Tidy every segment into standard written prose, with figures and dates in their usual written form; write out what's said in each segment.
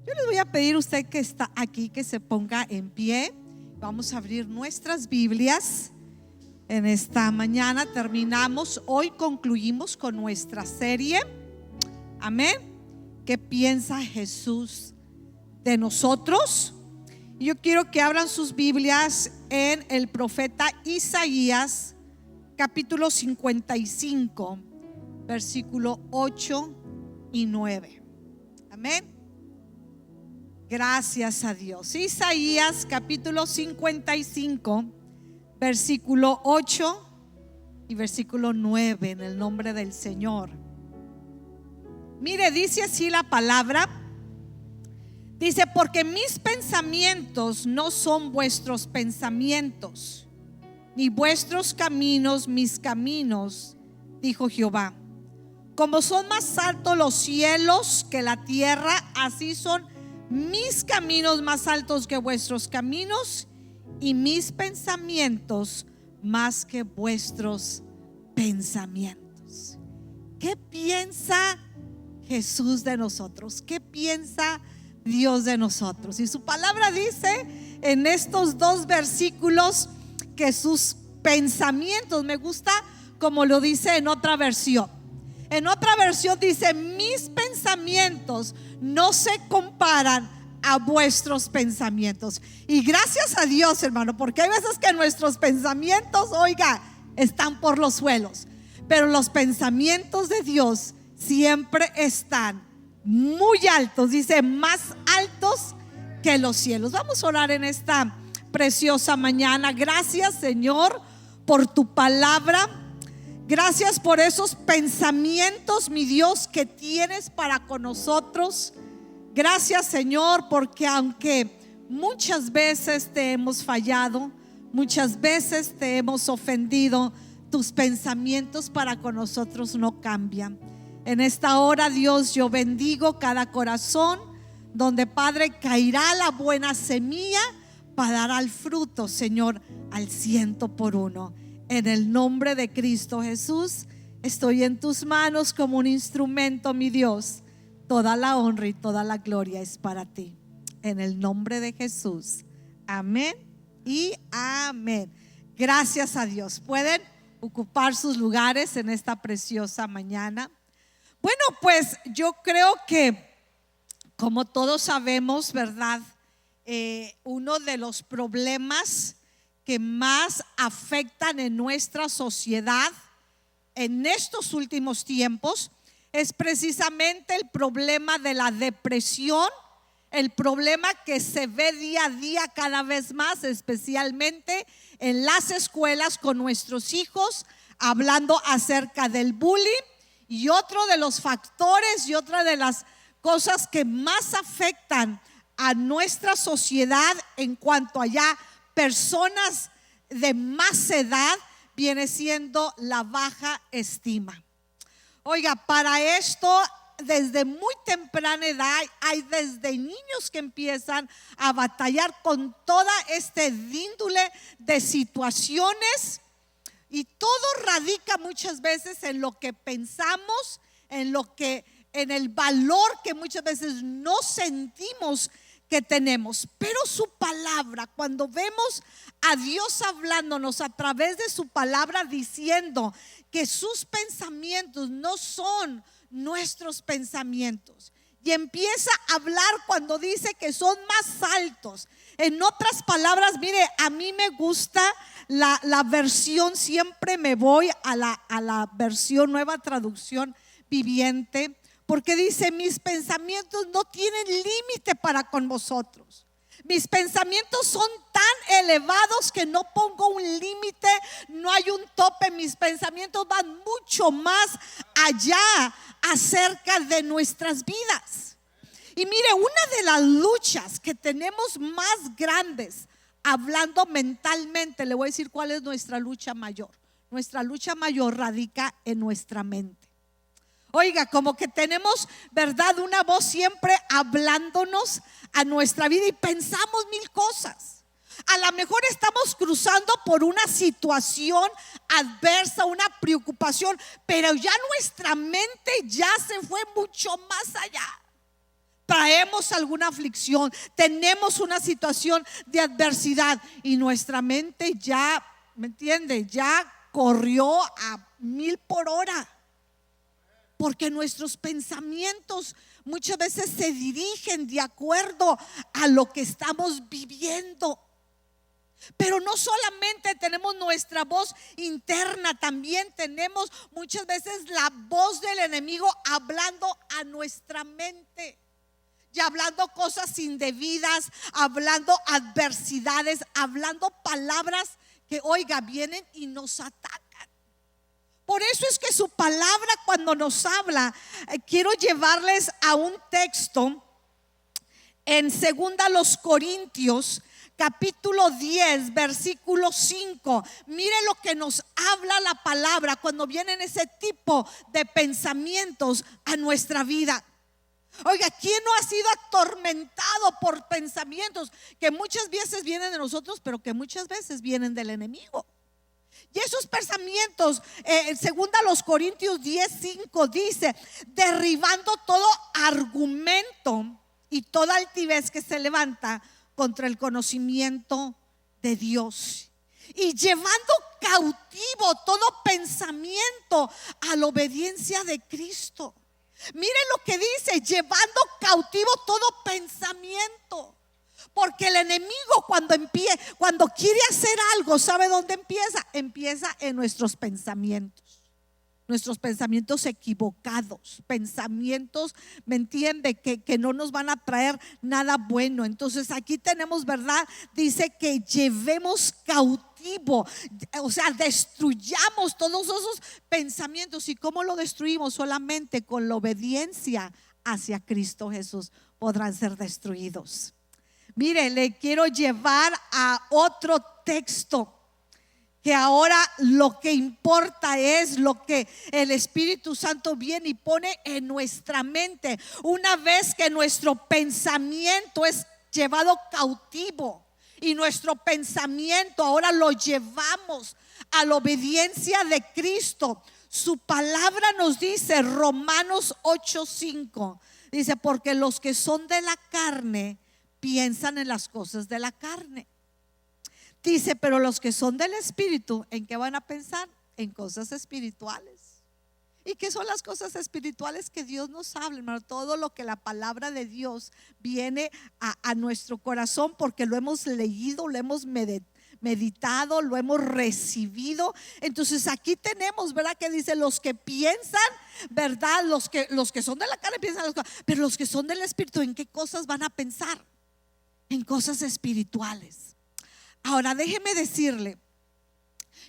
Yo les voy a pedir a usted que está aquí que se ponga en pie. Vamos a abrir nuestras Biblias. En esta mañana hoy concluimos con nuestra serie. Amén. ¿Qué piensa Jesús de nosotros? Y yo quiero que abran sus Biblias en el profeta Isaías, capítulo 55, versículo 8 y 9. Amén. Gracias a Dios. Isaías capítulo 55, versículo 8 y versículo 9, en el nombre del Señor. Mire, dice así la palabra. Dice: porque mis pensamientos no son vuestros pensamientos, ni vuestros caminos mis caminos, dijo Jehová. Como son más altos los cielos que la tierra, así son mis caminos más altos que vuestros caminos, y mis pensamientos más que vuestros pensamientos. ¿Qué piensa Jesús de nosotros? ¿Qué piensa Dios de nosotros? Y su palabra dice en estos dos versículos que sus pensamientos, me gusta como lo dice en otra versión. En otra versión dice: mis pensamientos no se comparan a vuestros pensamientos. Y gracias a Dios, hermano, porque hay veces que nuestros pensamientos, oiga, están por los suelos, pero los pensamientos de Dios siempre están muy altos. Dice: más altos que los cielos. Vamos a orar en esta preciosa mañana. Gracias, Señor, por tu palabra. Gracias por esos pensamientos, mi Dios, que tienes para con nosotros. Gracias, Señor, porque aunque muchas veces te hemos fallado, muchas veces te hemos ofendido, tus pensamientos para con nosotros no cambian. En esta hora, Dios, yo bendigo cada corazón donde, Padre, caerá la buena semilla para dar al fruto, Señor, al 100%. En el nombre de Cristo Jesús, estoy en tus manos como un instrumento, mi Dios. Toda la honra y toda la gloria es para ti. En el nombre de Jesús. Amén y amén. Gracias a Dios. Pueden ocupar sus lugares en esta preciosa mañana. Bueno, pues yo creo que, como todos sabemos, ¿verdad? Uno de los problemas que más afectan en nuestra sociedad en estos últimos tiempos es precisamente el problema de la depresión, el problema que se ve día a día cada vez más, especialmente en las escuelas con nuestros hijos, hablando acerca del bullying. Y otro de los factores y otra de las cosas que más afectan a nuestra sociedad en cuanto a ya personas de más edad viene siendo la baja estima. Oiga, para esto desde muy temprana edad hay desde niños que empiezan a batallar con toda este índole de situaciones, y todo radica muchas veces en lo que pensamos, en el valor que muchas veces no sentimos que tenemos. Pero su palabra, cuando vemos a Dios hablándonos a través de su palabra, diciendo que sus pensamientos no son nuestros pensamientos, y empieza a hablar cuando dice que son más altos. En otras palabras, mire, a mí me gusta la versión, siempre me voy a la versión Nueva Traducción Viviente, porque dice: mis pensamientos no tienen límite para con vosotros. Mis pensamientos son tan elevados que no pongo un límite, no hay un tope. Mis pensamientos van mucho más allá acerca de nuestras vidas. Y mire, una de las luchas que tenemos más grandes, hablando mentalmente, le voy a decir cuál es nuestra lucha mayor. Nuestra lucha mayor radica en nuestra mente. Oiga, como que tenemos, ¿verdad?, una voz siempre hablándonos a nuestra vida, y pensamos mil cosas. A lo mejor estamos cruzando por una situación adversa, una preocupación, pero ya nuestra mente ya se fue mucho más allá. traemos alguna aflicción, tenemos una situación de adversidad y nuestra mente ya, ¿me entiende? Ya corrió a 1000 por hora. Porque nuestros pensamientos muchas veces se dirigen de acuerdo a lo que estamos viviendo. Pero no solamente tenemos nuestra voz interna, también tenemos muchas veces la voz del enemigo hablando a nuestra mente. Y hablando cosas indebidas, hablando adversidades, hablando palabras que, oiga, vienen y nos atacan. Por eso es que su palabra, cuando nos habla, quiero llevarles a un texto en 2 Corintios capítulo 10 versículo 5. Mire lo que nos habla la palabra cuando vienen ese tipo de pensamientos a nuestra vida. Oiga, ¿quién no ha sido atormentado por pensamientos que muchas veces vienen de nosotros, pero que muchas veces vienen del enemigo? Y esos pensamientos, segunda los Corintios 10:5 dice: derribando todo argumento y toda altivez que se levanta contra el conocimiento de Dios, y llevando cautivo todo pensamiento a la obediencia de Cristo. Mire lo que dice: llevando cautivo todo pensamiento. Porque el enemigo cuando quiere hacer algo, ¿sabe dónde empieza? Empieza en nuestros pensamientos. Nuestros pensamientos equivocados, pensamientos, ¿me entiende? Que no nos van a traer nada bueno. Entonces aquí tenemos, ¿verdad? Dice que llevemos cautivo, o sea, destruyamos todos esos pensamientos. ¿Y cómo lo destruimos? Solamente con la obediencia hacia Cristo Jesús podrán ser destruidos. Mire, le quiero llevar a otro texto, que ahora lo que importa es lo que el Espíritu Santo viene y pone en nuestra mente. Una vez que nuestro pensamiento es llevado cautivo y nuestro pensamiento ahora lo llevamos a la obediencia de Cristo, su palabra nos dice, Romanos 8:5, dice: porque los que son de la carne piensan en las cosas de la carne. Dice: pero los que son del Espíritu, ¿en qué van a pensar? En cosas espirituales. ¿Y qué son las cosas espirituales que Dios nos habla, hermano? Todo lo que la palabra de Dios viene a nuestro corazón, porque lo hemos leído, lo hemos meditado, lo hemos recibido. Entonces aquí tenemos, ¿verdad? Que dice: los que piensan, ¿verdad? Los que son de la carne piensan las cosas, pero los que son del Espíritu, ¿en qué cosas van a pensar? En cosas espirituales. Ahora déjeme decirle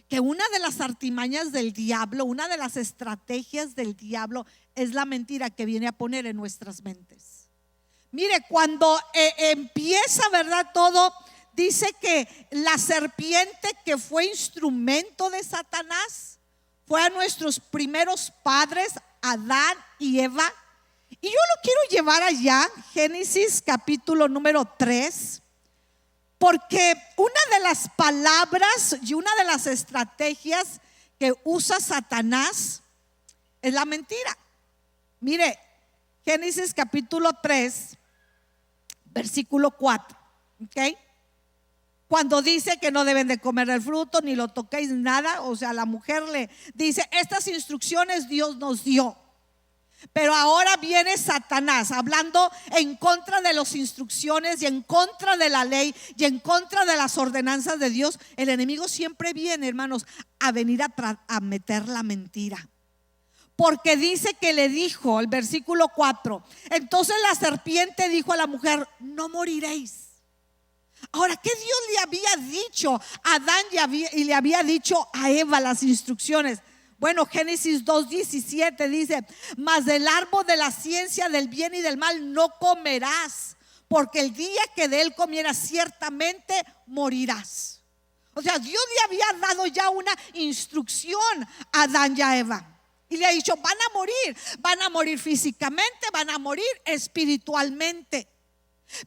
que una de las artimañas del diablo, una de las estrategias del diablo, es la mentira que viene a poner en nuestras mentes. Mire, cuando empieza, ¿verdad? Todo, dice que la serpiente, que fue instrumento de Satanás, fue a nuestros primeros padres, Adán y Eva. Y yo lo quiero llevar allá, Génesis capítulo número 3, porque una de las palabras y una de las estrategias que usa Satanás es la mentira. Mire, Génesis capítulo 3, versículo 4, ¿ok? Cuando dice que no deben de comer el fruto, ni lo toquéis, nada. O sea, la mujer le dice: estas instrucciones Dios nos dio. Pero ahora viene Satanás hablando en contra de las instrucciones y en contra de la ley y en contra de las ordenanzas de Dios. El enemigo siempre viene, hermanos, a venir a meter la mentira. Porque dice que le dijo, el versículo 4: entonces la serpiente dijo a la mujer: no moriréis. Ahora, ¿qué Dios le había dicho a Adán y le había dicho a Eva las instrucciones? Bueno, Génesis 2:17 dice: mas del árbol de la ciencia del bien y del mal no comerás, porque el día que de él comieras ciertamente morirás. O sea, Dios le había dado ya una instrucción a Adán y a Eva, y le ha dicho: van a morir físicamente, van a morir espiritualmente.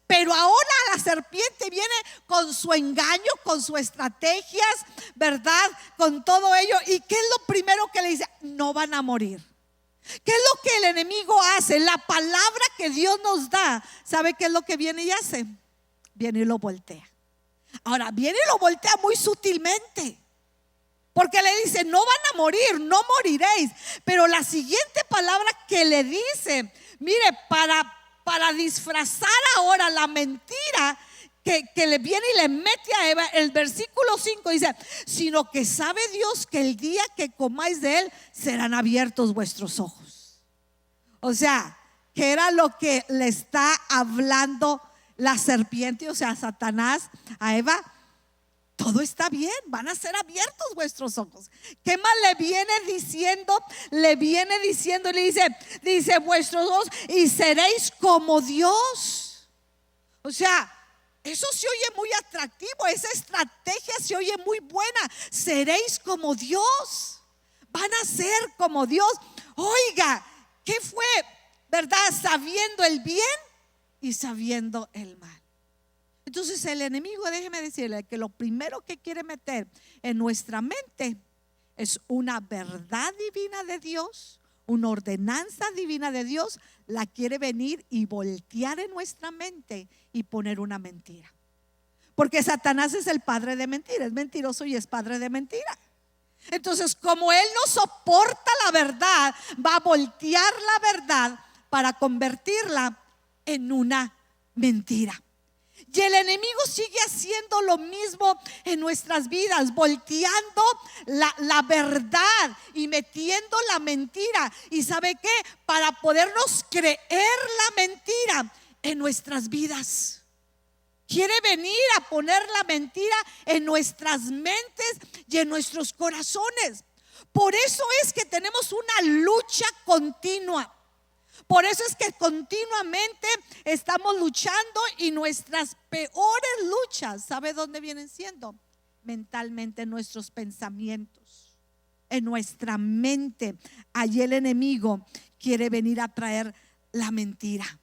Pero ahora la serpiente viene con su engaño, con sus estrategias, ¿verdad? Con todo ello. ¿Y qué es lo primero que le dice? No van a morir. ¿Qué es lo que el enemigo hace? La palabra que Dios nos da, ¿sabe qué es lo que viene y hace? Viene y lo voltea. Ahora, viene y lo voltea muy sutilmente, porque le dice: no van a morir, no moriréis. Pero la siguiente palabra que le dice, mire, para disfrazar ahora la mentira que le viene y le mete a Eva, el versículo 5 dice: sino que sabe Dios que el día que comáis de él serán abiertos vuestros ojos. O sea, que era lo que le está hablando la serpiente, o sea, Satanás a Eva. Todo está bien, van a ser abiertos vuestros ojos. ¿Qué más le viene diciendo? Le viene diciendo y le dice vuestros ojos, y seréis como Dios. O sea, eso se oye muy atractivo, esa estrategia se oye muy buena. Seréis como Dios, van a ser como Dios. Oiga, ¿qué fue? ¿Verdad? Sabiendo el bien y sabiendo el mal. Entonces el enemigo, déjeme decirle que lo primero que quiere meter en nuestra mente es una verdad divina de Dios, una ordenanza divina de Dios. La quiere venir y voltear en nuestra mente y poner una mentira, porque Satanás es el padre de mentira, es mentiroso y es padre de mentira. Entonces, como él no soporta la verdad, va a voltear la verdad para convertirla en una mentira. Y el enemigo sigue haciendo lo mismo en nuestras vidas, volteando la verdad y metiendo la mentira. ¿Y sabe qué? Para podernos creer la mentira en nuestras vidas. Quiere venir a poner la mentira en nuestras mentes y en nuestros corazones. Por eso es que tenemos una lucha continua. Por eso es que continuamente estamos luchando, y nuestras peores luchas, ¿sabe dónde vienen siendo? Mentalmente, en nuestros pensamientos, en nuestra mente. Allí el enemigo quiere venir a traer la mentira.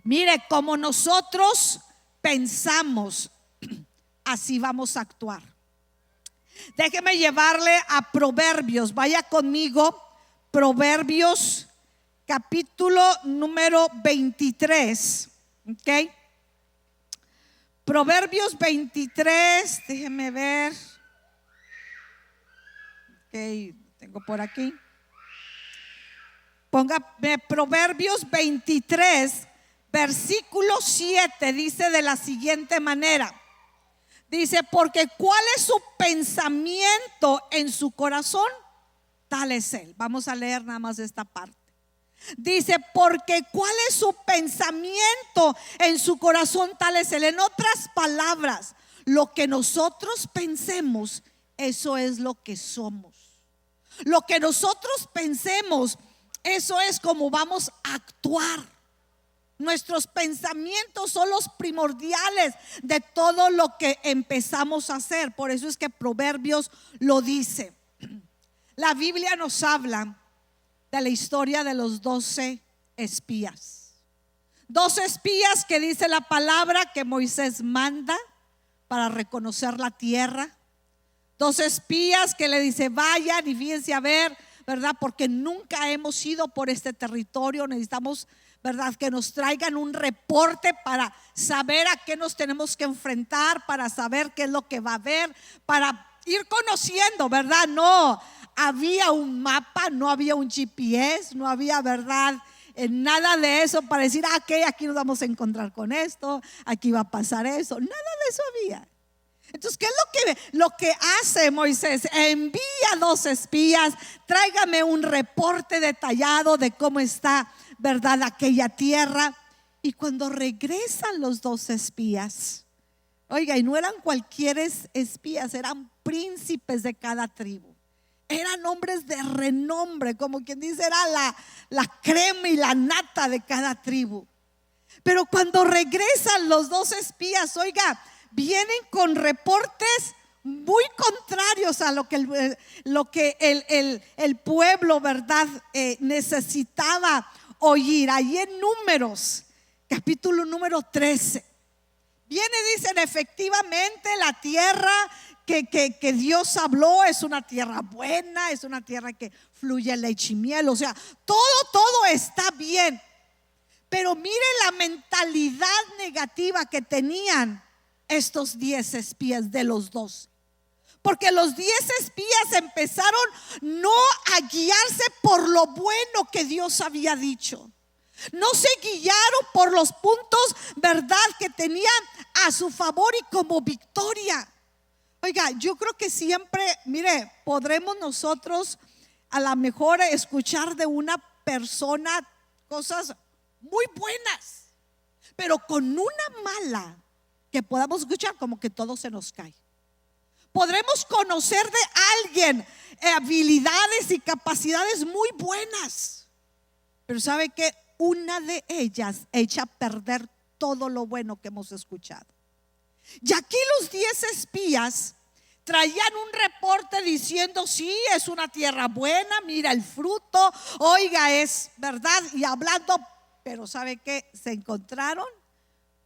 Mire, como nosotros pensamos, así vamos a actuar. Déjeme llevarle a Proverbios. Vaya conmigo, Proverbios capítulo número 23. Ok. Proverbios 23. Déjeme ver. Ok, tengo por aquí. Póngame Proverbios 23, versículo 7. Dice de la siguiente manera. Dice: porque cuál es su pensamiento en su corazón, tal es él. Vamos a leer nada más esta parte. Dice: porque cuál es su pensamiento en su corazón, tal es él. En otras palabras, lo que nosotros pensemos, eso es lo que somos. Lo que nosotros pensemos, eso es como vamos a actuar. Nuestros pensamientos son los primordiales de todo lo que empezamos a hacer. Por eso es que Proverbios lo dice. La Biblia nos habla de la historia de los 12 espías. 12 espías que dice la palabra que Moisés manda para reconocer la tierra. 12 espías que le dice: vayan y fíjense a ver, ¿verdad? Porque nunca hemos ido por este territorio. Necesitamos, ¿verdad?, que nos traigan un reporte para saber a qué nos tenemos que enfrentar, para saber qué es lo que va a haber, para ir conociendo, ¿verdad? No había un mapa, no había un GPS, no había, ¿verdad?, nada de eso para decir: ok, aquí nos vamos a encontrar con esto, aquí va a pasar eso. Nada de eso había. Entonces, ¿qué es lo que hace Moisés? Envía 2 espías, tráigame un reporte detallado de cómo está, ¿verdad?, aquella tierra. Y cuando regresan los 2 espías, oiga, y no eran cualquier espías, eran príncipes de cada tribu. Eran hombres de renombre, como quien dice, era la crema y la nata de cada tribu. Pero cuando regresan los 2 espías, oiga, vienen con reportes muy contrarios a lo que el pueblo, ¿verdad?, necesitaba oír. Ahí en Números, capítulo número 13, viene y dicen, efectivamente la tierra que Dios habló es una tierra buena, es una tierra que fluye leche y miel, o sea, todo está bien. Pero mire la mentalidad negativa que tenían estos 10 espías de los 12. Porque los 10 espías empezaron no a guiarse por lo bueno que Dios había dicho. No se guiaron por los puntos, verdad, que tenían a su favor y como victoria. Oiga, yo creo que siempre, mire, podremos nosotros a lo mejor escuchar de una persona cosas muy buenas, pero con una mala que podamos escuchar, como que todo se nos cae. Podremos conocer de alguien habilidades y capacidades muy buenas, pero ¿sabe qué? Una de ellas echa a perder todo lo bueno que hemos escuchado. Y aquí los 10 espías traían un reporte diciendo, sí, es una tierra buena, mira el fruto, oiga, es verdad, y hablando, pero ¿sabe qué? Se encontraron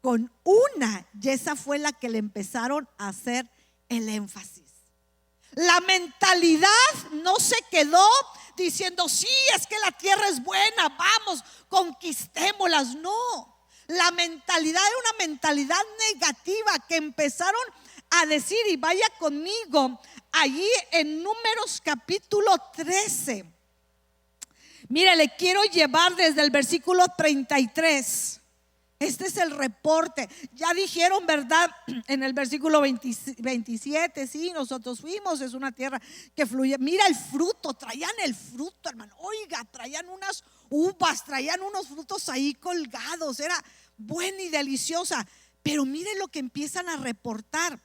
con una, y esa fue la que le empezaron a hacer el énfasis. La mentalidad no se quedó diciendo, sí, es que la tierra es buena, vamos, conquistémoslas. No, la mentalidad era una mentalidad negativa que empezaron a decir, y vaya conmigo allí en Números capítulo 13. Mire, le quiero llevar desde el versículo 33. Este es el reporte. Ya dijeron, ¿verdad? En el versículo 27, sí, nosotros fuimos, es una tierra que fluye. Mira el fruto, traían el fruto, hermano. Oiga, traían unas uvas, traían unos frutos ahí colgados. Era buena y deliciosa. Pero mire lo que empiezan a reportar.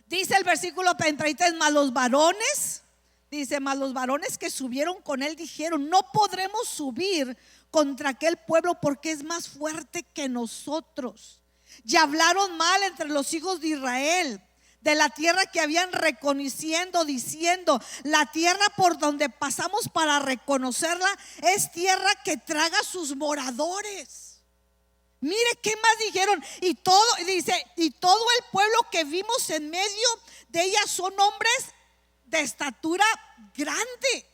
Dice el versículo 33, mas los varones, dice, mas los varones que subieron con él dijeron, no podremos subir contra aquel pueblo porque es más fuerte que nosotros. Y hablaron mal entre los hijos de Israel de la tierra que habían reconociendo, diciendo, la tierra por donde pasamos para reconocerla es tierra que traga sus moradores. Mire qué más dijeron. Y todo, dice, y todo el pueblo que vimos en medio de ella son hombres de estatura grande.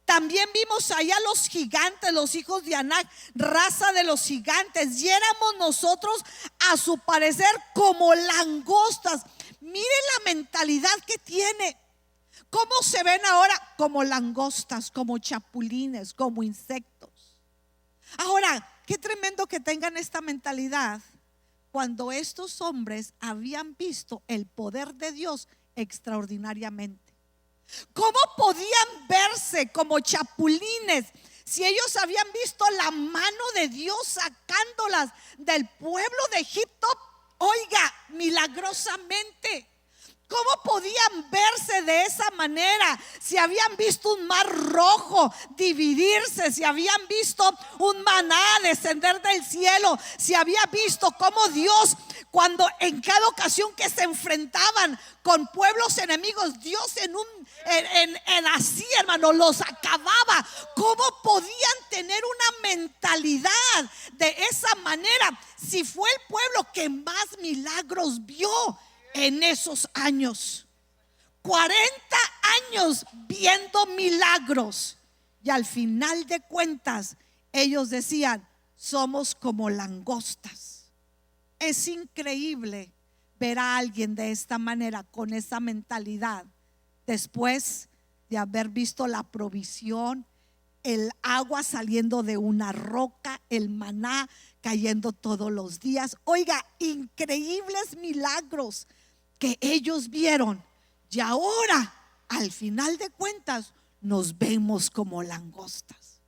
También vimos allá los gigantes, los hijos de Anac, raza de los gigantes, y éramos nosotros a su parecer como langostas. Mire la mentalidad que tiene. ¿Cómo se ven ahora? Como langostas, como chapulines, como insectos. Ahora, qué tremendo que tengan esta mentalidad cuando estos hombres habían visto el poder de Dios extraordinariamente. ¿Cómo podían verse como chapulines si ellos habían visto la mano de Dios sacándolas del pueblo de Egipto? Oiga, milagrosamente. ¿Cómo podían verse de esa manera si habían visto un mar rojo dividirse, si habían visto un maná descender del cielo, si había visto cómo Dios, cuando en cada ocasión que se enfrentaban con pueblos enemigos, Dios en así, hermano, los acababa? ¿Cómo podían tener una mentalidad de esa manera si fue el pueblo que más milagros vio en esos años? 40 años viendo milagros, y al final de cuentas ellos decían, somos como langostas. Es increíble ver a alguien de esta manera, con esa mentalidad, después de haber visto la provisión, el agua saliendo de una roca, el maná cayendo todos los días. Oiga, increíbles milagros que ellos vieron, y ahora al final de cuentas nos vemos como langostas.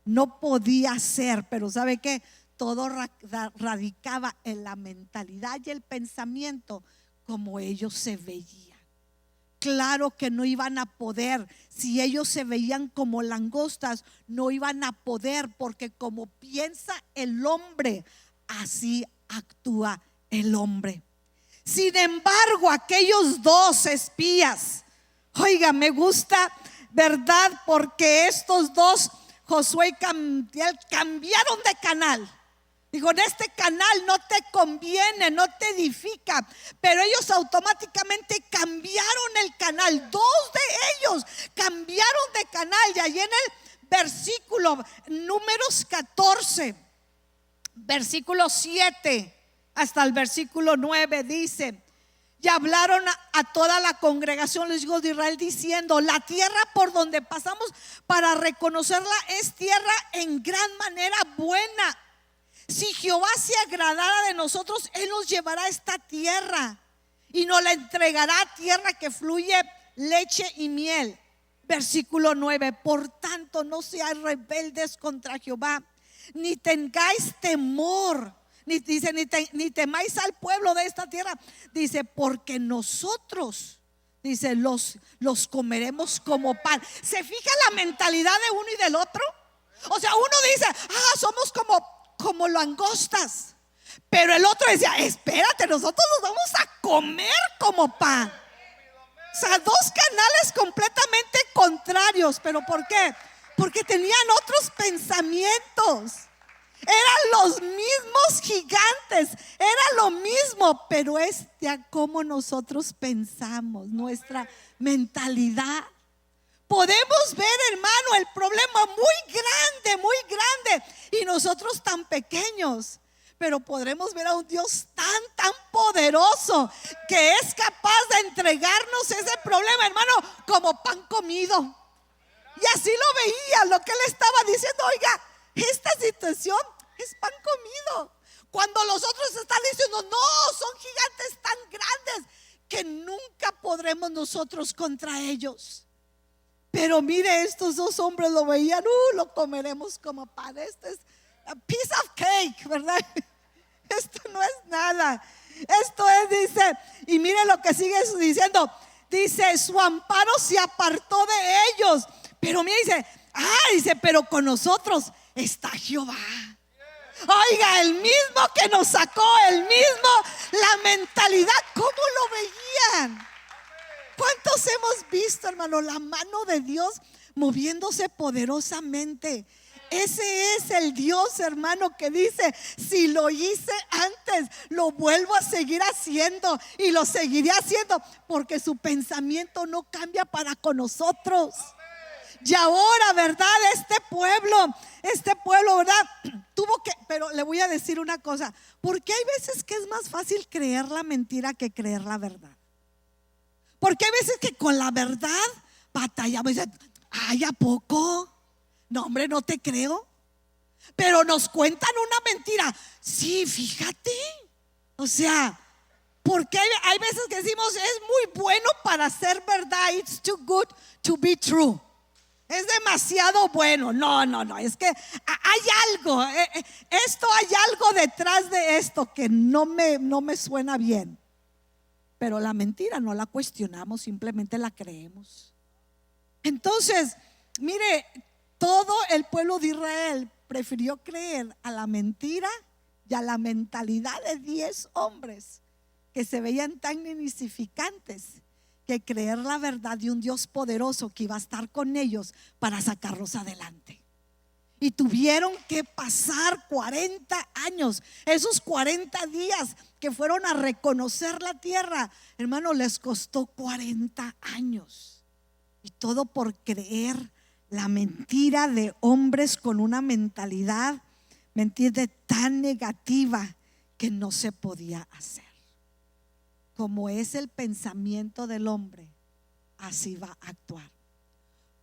No podía ser, pero ¿sabe qué? Todo radicaba en la mentalidad y el pensamiento como ellos se veían. Claro que no iban a poder. Si ellos se veían como langostas, no iban a poder, porque como piensa el hombre, así actúa el hombre. Sin embargo, aquellos 2 espías, oiga, me gusta, ¿verdad? Porque estos 2, Josué y Cambiaron de canal. Dijo, en este canal no te conviene, no te edifica. Pero ellos automáticamente cambiaron el canal. Dos de ellos cambiaron de canal. Y allí en el versículo Números 14, versículo 7 hasta el versículo 9 dice: y hablaron a toda la congregación, los hijos de Israel, diciendo: la tierra por donde pasamos para reconocerla es tierra en gran manera buena. Si Jehová se agradara de nosotros, Él nos llevará a esta tierra y nos la entregará, tierra que fluye leche y miel. Versículo 9: por tanto, no seáis rebeldes contra Jehová, ni tengáis temor, ni temáis al pueblo de esta tierra. Dice, porque nosotros, dice, los comeremos como pan. ¿Se fija la mentalidad de uno y del otro? O sea, uno dice, somos como langostas. Pero el otro decía, espérate, nosotros nos vamos a comer como pan. O sea, dos canales completamente contrarios. ¿Pero por qué? Porque tenían otros pensamientos. Eran los mismos gigantes, era lo mismo, pero es ya como nosotros pensamos, nuestra mentalidad. Podemos ver, hermano, el problema muy grande, y nosotros tan pequeños. Pero podremos ver a un Dios tan poderoso que es capaz de entregarnos ese problema, hermano, como pan comido. Y así lo veía, lo que él estaba diciendo. Oiga, esta situación es pan comido. Cuando los otros están diciendo, no, son gigantes tan grandes que nunca podremos nosotros contra ellos. Pero mire, estos dos hombres lo veían, lo comeremos como pan. Este es a piece of cake, ¿verdad? Esto no es nada. Esto es, dice, y mire lo que sigue diciendo. Dice, su amparo se apartó de ellos. Pero mire, dice, pero con nosotros está Jehová. Oiga, el mismo que nos sacó, el mismo, la mentalidad, ¿cómo lo veían? ¿Cuántos hemos visto, hermano, la mano de Dios moviéndose poderosamente? Ese es el Dios, hermano, que dice, si lo hice antes, lo vuelvo a seguir haciendo y lo seguiré haciendo, porque su pensamiento no cambia para con nosotros. Y ahora, ¿verdad? Este pueblo, ¿verdad? Pero le voy a decir una cosa, porque hay veces que es más fácil creer la mentira que creer la verdad. Porque hay veces que con la verdad batallamos. Ay, ¿a poco? No, hombre, no te creo. Pero nos cuentan una mentira. Sí, fíjate. O sea, porque hay veces que decimos, es muy bueno para ser verdad. It's too good to be true. Es demasiado bueno. No, es que hay algo. Hay algo detrás de esto que no me suena bien. Pero la mentira no la cuestionamos, simplemente la creemos. Entonces, mire, todo el pueblo de Israel prefirió creer a la mentira y a la mentalidad de 10 hombres que se veían tan insignificantes, que creer la verdad de un Dios poderoso que iba a estar con ellos para sacarlos adelante. Y tuvieron que pasar 40 años, esos 40 días que fueron a reconocer la tierra, hermano, les costó 40 años. Y todo por creer la mentira de hombres con una mentalidad, mentira, tan negativa que no se podía hacer. Como es el pensamiento del hombre, así va a actuar.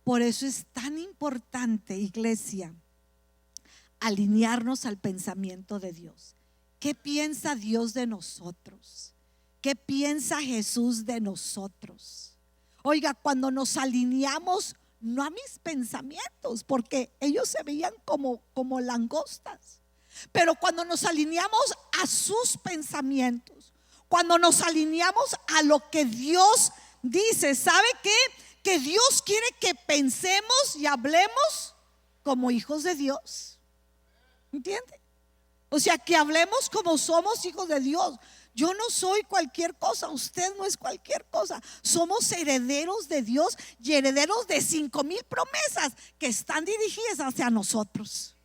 Por eso es tan importante, iglesia, alinearnos al pensamiento de Dios. ¿Qué piensa Dios de nosotros? ¿Qué piensa Jesús de nosotros? Oiga, cuando nos alineamos, no a mis pensamientos, porque ellos se veían como langostas, pero cuando nos alineamos a sus pensamientos, cuando nos alineamos a lo que Dios dice, ¿sabe qué? Que Dios quiere que pensemos y hablemos como hijos de Dios. ¿Entiende? O sea, que hablemos como somos hijos de Dios. Yo no soy cualquier cosa, usted no es cualquier cosa. Somos herederos de Dios y herederos de 5,000 promesas que están dirigidas hacia nosotros.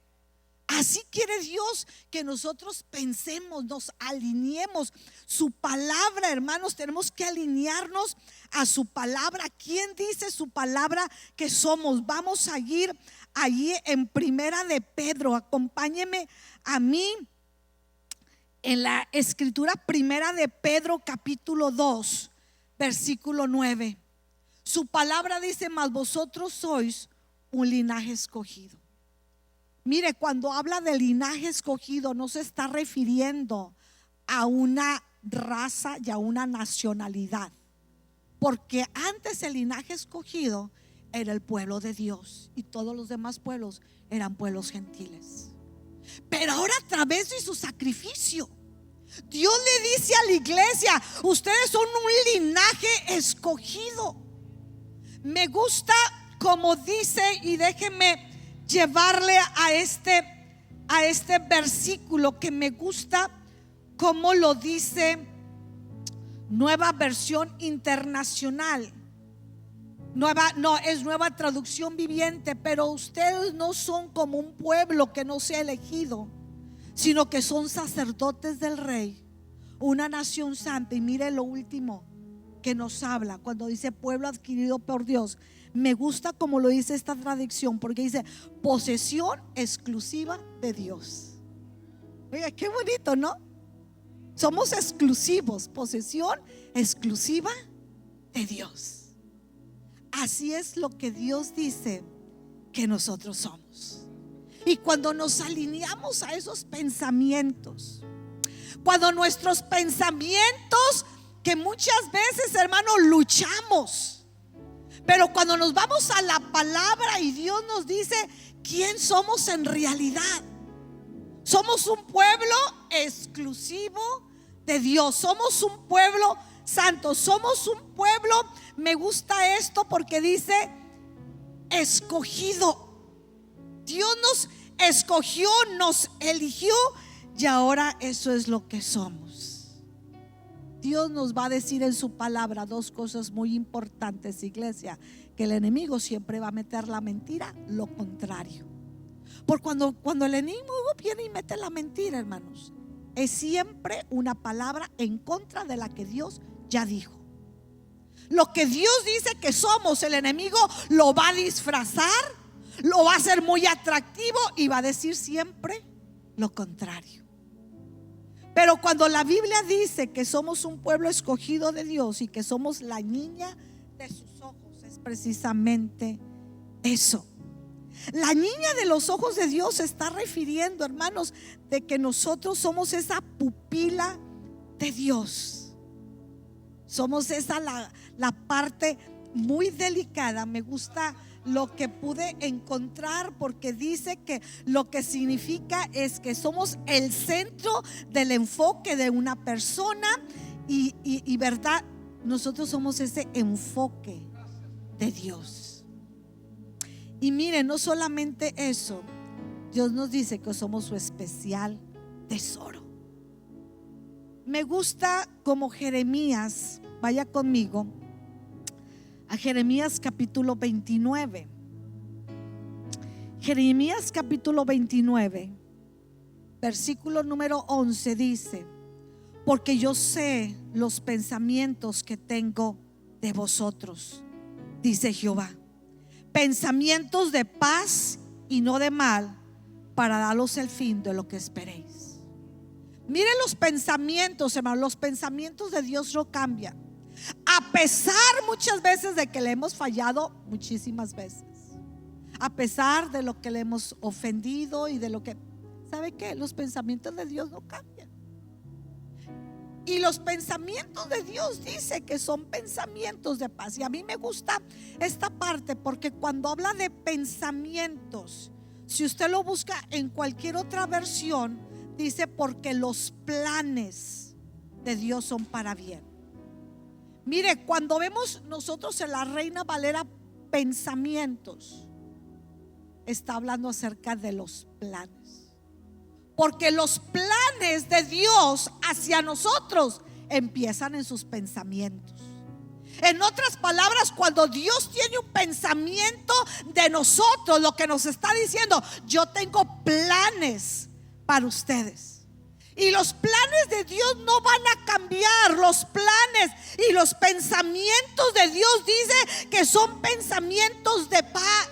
Así quiere Dios que nosotros pensemos, nos alineemos. Su palabra, hermanos, tenemos que alinearnos a su palabra. ¿Quién dice su palabra que somos? Vamos a ir allí en Primera de Pedro. Acompáñeme a mí en la escritura. Primera de Pedro capítulo 2 versículo 9. Su palabra dice: mas vosotros sois un linaje escogido. Mire, cuando habla de linaje escogido, no se está refiriendo a una raza y a una nacionalidad, porque antes el linaje escogido era el pueblo de Dios y todos los demás pueblos eran pueblos gentiles. Pero ahora, a través de su sacrificio, Dios le dice a la iglesia: ustedes son un linaje escogido. Me gusta como dice, y déjenme llevarle a este versículo que me gusta como lo dice Nueva Versión Internacional. Es Nueva Traducción Viviente. Pero ustedes no son como un pueblo que no se ha elegido, sino que son sacerdotes del Rey, una nación santa. Y mire lo último que nos habla cuando dice pueblo adquirido por Dios. Me gusta como lo dice esta traducción, porque dice posesión exclusiva de Dios. Oiga, qué bonito, ¿no? Somos exclusivos, posesión exclusiva de Dios. Así es lo que Dios dice que nosotros somos. Y cuando nos alineamos a esos pensamientos, cuando nuestros pensamientos, que muchas veces, hermanos, luchamos, pero cuando nos vamos a la palabra y Dios nos dice quién somos en realidad, somos un pueblo exclusivo de Dios, somos un pueblo santo, somos un pueblo, me gusta esto porque dice escogido. Dios nos escogió, nos eligió, y ahora eso es lo que somos. Dios nos va a decir en su palabra dos cosas muy importantes, iglesia: que el enemigo siempre va a meter la mentira, lo contrario. Por cuando el enemigo viene y mete la mentira, hermanos, es siempre una palabra en contra de la que Dios ya dijo. Lo que Dios dice que somos, el enemigo lo va a disfrazar, lo va a hacer muy atractivo y va a decir siempre lo contrario. Pero cuando la Biblia dice que somos un pueblo escogido de Dios y que somos la niña de sus ojos, es precisamente eso. La niña de los ojos de Dios se está refiriendo, hermanos, de que nosotros somos esa pupila de Dios. Somos esa la parte muy delicada. Me gusta lo que pude encontrar, porque dice que lo que significa es que somos el centro del enfoque de una persona y verdad, nosotros somos ese enfoque de Dios. Y miren, no solamente eso, Dios nos dice que somos su especial tesoro. Me gusta como Jeremías, vaya conmigo a Jeremías capítulo 29. Jeremías capítulo 29 versículo número 11 dice: porque yo sé los pensamientos que tengo de vosotros, dice Jehová, pensamientos de paz y no de mal, para daros el fin de lo que esperéis. Miren los pensamientos, hermanos, los pensamientos de Dios no cambian. A pesar muchas veces de que le hemos fallado muchísimas veces, a pesar de lo que le hemos ofendido y de lo que, ¿sabe qué? Los pensamientos de Dios no cambian. Y los pensamientos de Dios dice que son pensamientos de paz. Y a mí me gusta esta parte, porque cuando habla de pensamientos, si usted lo busca en cualquier otra versión, dice porque los planes de Dios son para bien. Mire, cuando vemos nosotros en la Reina Valera pensamientos, está hablando acerca de los planes, porque los planes de Dios hacia nosotros empiezan en sus pensamientos. En otras palabras, cuando Dios tiene un pensamiento de nosotros, lo que nos está diciendo: yo tengo planes para ustedes. Y los planes de Dios no van a cambiar. Los planes y los pensamientos de Dios dice que son pensamientos de paz.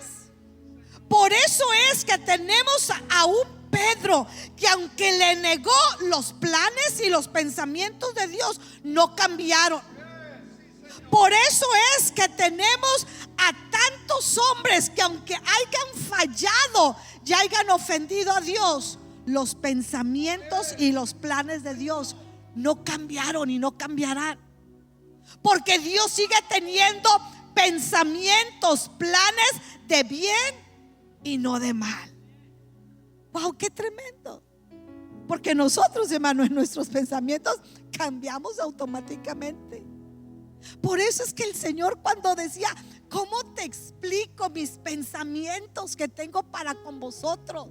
Por eso es que tenemos a un Pedro que, aunque le negó, los planes y los pensamientos de Dios no cambiaron. Por eso es que tenemos a tantos hombres que, aunque hayan fallado y hayan ofendido a Dios, los pensamientos y los planes de Dios no cambiaron y no cambiarán. Porque Dios sigue teniendo pensamientos, planes de bien y no de mal. Wow, qué tremendo. Porque nosotros, hermano, en nuestros pensamientos cambiamos automáticamente. Por eso es que el Señor, cuando decía: ¿cómo te explico mis pensamientos que tengo para con vosotros?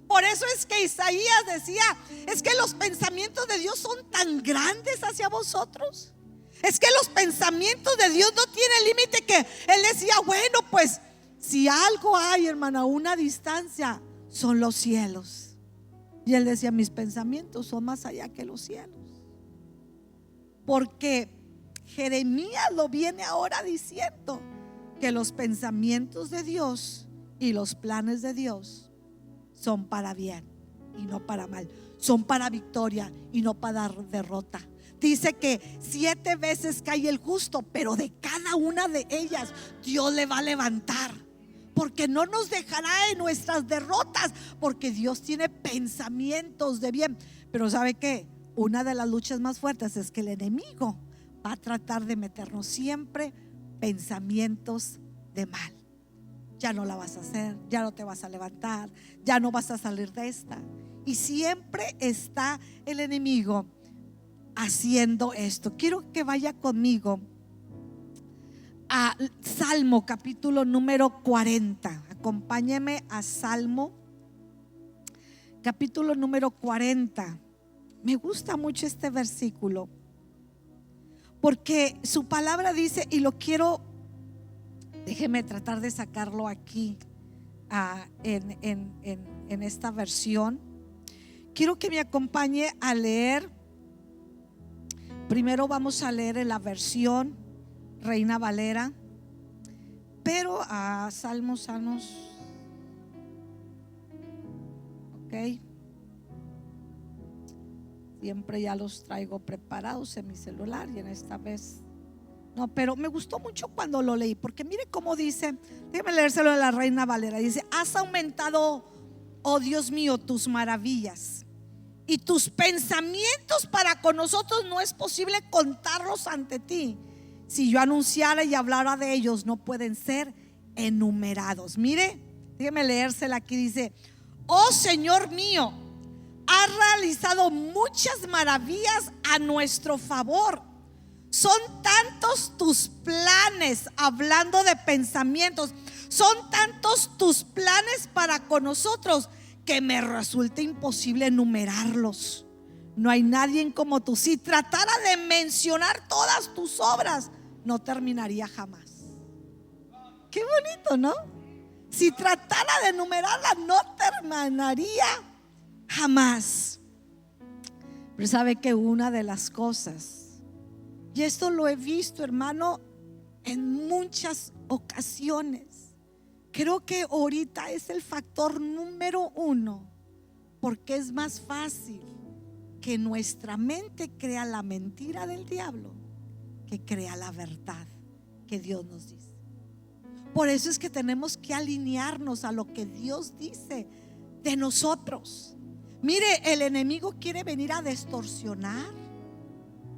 Por eso es que Isaías decía: es que los pensamientos de Dios son tan grandes hacia vosotros. Es que los pensamientos de Dios no tienen límite. Que Él decía: bueno, pues si algo hay, hermano, a una distancia, son los cielos. Y Él decía: mis pensamientos son más allá que los cielos. Porque Jeremías lo viene ahora diciendo, que los pensamientos de Dios y los planes de Dios son para bien y no para mal. Son para victoria y no para derrota. Dice que 7 veces cae el justo, pero de cada una de ellas Dios le va a levantar. Porque no nos dejará en nuestras derrotas, porque Dios tiene pensamientos de bien. Pero ¿sabe qué? Una de las luchas más fuertes es que el enemigo va a tratar de meternos siempre pensamientos de mal. Ya no la vas a hacer, ya no te vas a levantar, ya no vas a salir de esta. Y siempre está el enemigo haciendo esto. Quiero que vaya conmigo a Salmo capítulo número 40. Acompáñeme a Salmo capítulo número 40. Me gusta mucho este versículo, porque su palabra dice, y lo quiero, déjeme tratar de sacarlo aquí en esta versión. Quiero que me acompañe a leer. Primero vamos a leer en la versión Reina Valera, pero a Salmos, ok. Siempre ya los traigo preparados en mi celular y en esta vez no, pero me gustó mucho cuando lo leí, porque mire cómo dice, déjeme leérselo de la Reina Valera. Dice: has aumentado, oh Dios mío, tus maravillas y tus pensamientos para con nosotros no es posible contarlos ante ti. Si yo anunciara y hablara de ellos, no pueden ser enumerados. Mire, déjeme leérsela aquí. Dice: oh Señor mío, has realizado muchas maravillas a nuestro favor. Son tantos tus planes, hablando de pensamientos, son tantos tus planes para con nosotros que me resulta imposible enumerarlos. No hay nadie como tú. Si tratara de mencionar todas tus obras, no terminaría jamás. Qué bonito, ¿no? Si tratara de enumerarlas, no terminaría jamás. Pero sabe que una de las cosas, y esto lo he visto, hermano, en muchas ocasiones, creo que ahorita es el factor número 1, porque es más fácil que nuestra mente crea la mentira del diablo que crea la verdad que Dios nos dice. Por eso es que tenemos que alinearnos a lo que Dios dice de nosotros. Mire, el enemigo quiere venir a distorsionar,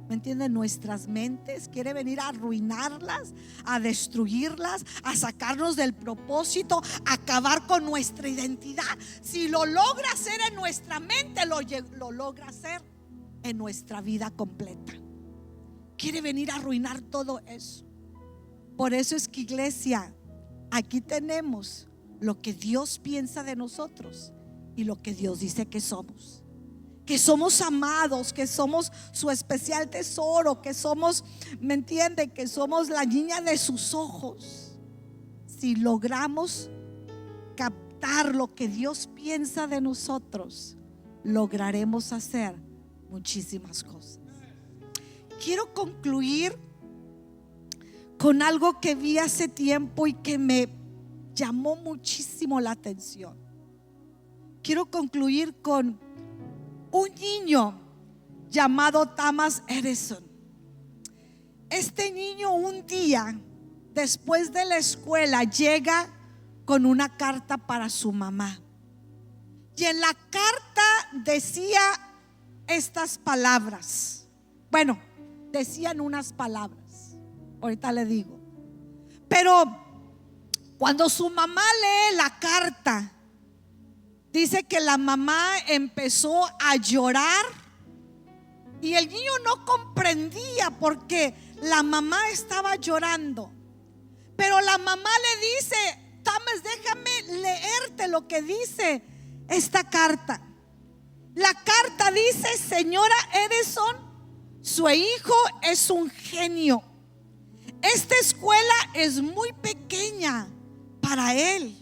¿me entienden?, nuestras mentes. Quiere venir a arruinarlas, a destruirlas, a sacarnos del propósito, a acabar con nuestra identidad. Si lo logra hacer en nuestra mente, lo logra hacer en nuestra vida completa. Quiere venir a arruinar todo eso. Por eso es que, iglesia, aquí tenemos lo que Dios piensa de nosotros y lo que Dios dice que somos. que somos amados, que somos su especial tesoro, que somos, ¿me entiende? Que somos la niña de sus ojos. Si logramos captar lo que Dios piensa de nosotros, lograremos hacer muchísimas cosas. Quiero concluir con algo que vi hace tiempo y que me llamó muchísimo la atención. Quiero concluir con un niño llamado Thomas Edison. Este niño un día, después de la escuela, llega con una carta para su mamá. Y en la carta decía estas palabras. Bueno, decían unas palabras, ahorita le digo. Pero cuando su mamá lee la carta, dice que la mamá empezó a llorar y el niño no comprendía por qué la mamá estaba llorando. Pero la mamá le dice: Thomas, déjame leerte lo que dice esta carta. La carta dice: señora Edison, su hijo es un genio. Esta escuela es muy pequeña para él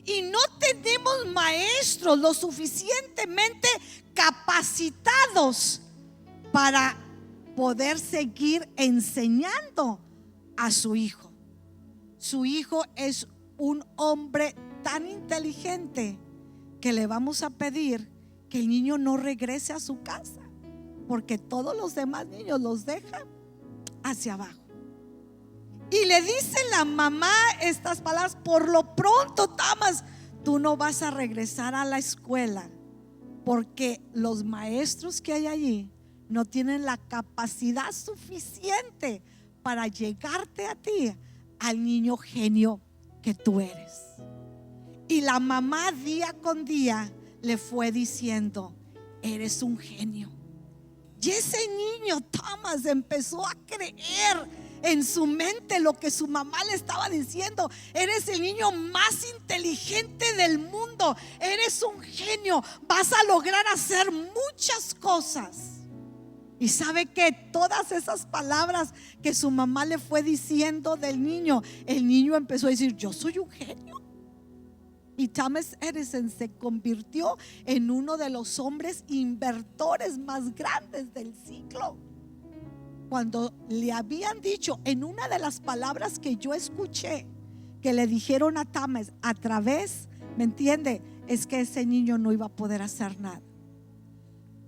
y no tenemos maestros lo suficientemente capacitados para poder seguir enseñando a su hijo. Su hijo es un hombre tan inteligente que le vamos a pedir que el niño no regrese a su casa, porque todos los demás niños los dejan hacia abajo. Y le dice la mamá estas palabras: por lo pronto, Thomas, tú no vas a regresar a la escuela, porque los maestros que hay allí no tienen la capacidad suficiente para llegarte a ti, al niño genio que tú eres. Y la mamá día con día le fue diciendo: eres un genio. Y ese niño Thomas empezó a creer en su mente lo que su mamá le estaba diciendo: eres el niño más inteligente del mundo, eres un genio, vas a lograr hacer muchas cosas. Y sabe que todas esas palabras que su mamá le fue diciendo del niño, el niño empezó a decir: yo soy un genio. Y Thomas Edison se convirtió en uno de los hombres inversores más grandes del siglo. Cuando le habían dicho, en una de las palabras que yo escuché que le dijeron a Thomas a través, ¿me entiende? Es que ese niño no iba a poder hacer nada.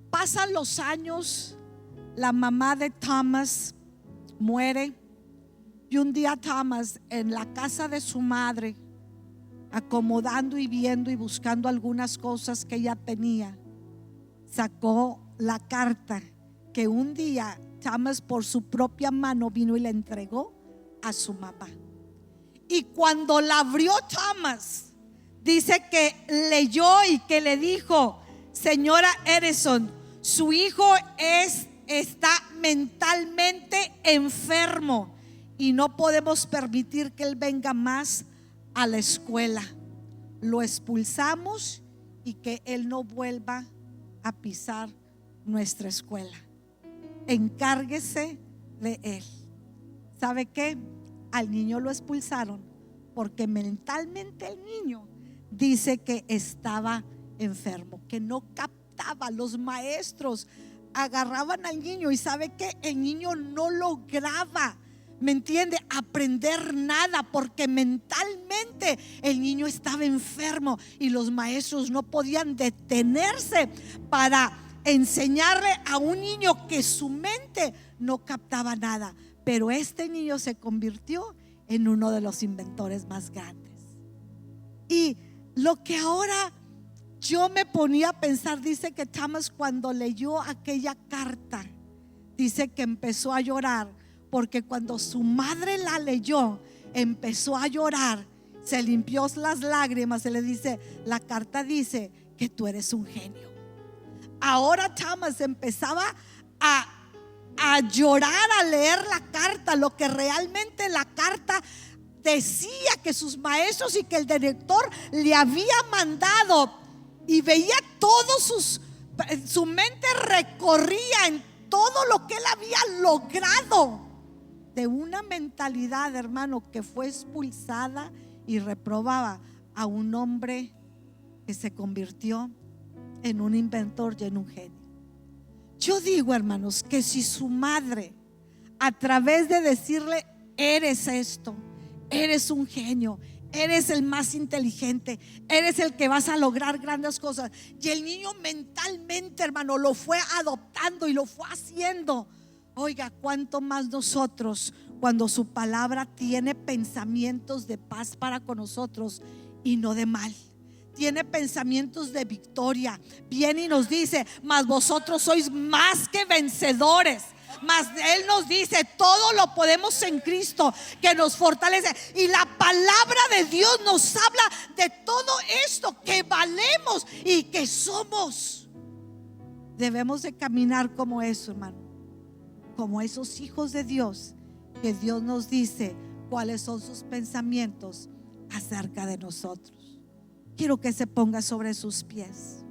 Pasan los años, la mamá de Thomas muere y un día Thomas, en la casa de su madre, acomodando y viendo y buscando algunas cosas que ella tenía, sacó la carta que un día Thomas por su propia mano vino y le entregó a su mamá. Y cuando la abrió Thomas, dice que leyó y que le dijo: señora Edison, su hijo está mentalmente enfermo y no podemos permitir que él venga más a la escuela. Lo expulsamos y que él no vuelva a pisar nuestra escuela. Encárguese de él. ¿Sabe qué? Al niño lo expulsaron porque mentalmente el niño dice que estaba enfermo, que no captaba. Los maestros agarraban al niño y ¿sabe qué? El niño no lograba, ¿me entiende?, aprender nada porque mentalmente el niño estaba enfermo y los maestros no podían detenerse para enseñarle a un niño que su mente no captaba nada. Pero este niño se convirtió en uno de los inventores más grandes. Y lo que ahora yo me ponía a pensar, dice que Thomas, cuando leyó aquella carta, dice que empezó a llorar, porque cuando su madre la leyó, empezó a llorar, se limpió las lágrimas y le dice: la carta dice que tú eres un genio. Ahora Thomas empezaba a llorar al leer la carta, lo que realmente la carta decía que sus maestros y que el director le había mandado, y veía su mente recorría en todo lo que él había logrado, de una mentalidad, hermano, que fue expulsada y reprobaba a un hombre que se convirtió en un inventor y en un genio. Yo digo, hermanos, que si su madre, a través de decirle: eres esto, eres un genio, eres el más inteligente, eres el que vas a lograr grandes cosas, y el niño mentalmente, hermano, lo fue adoptando y lo fue haciendo, oiga, cuánto más nosotros, cuando su palabra tiene pensamientos de paz para con nosotros y no de mal, tiene pensamientos de victoria, viene y nos dice: mas vosotros sois más que vencedores. Mas Él nos dice: todo lo podemos en Cristo que nos fortalece. Y la palabra de Dios nos habla de todo esto, que valemos y que somos. Debemos de caminar como eso, hermano, como esos hijos de Dios, que Dios nos dice cuáles son sus pensamientos acerca de nosotros. Quiero que se ponga sobre sus pies.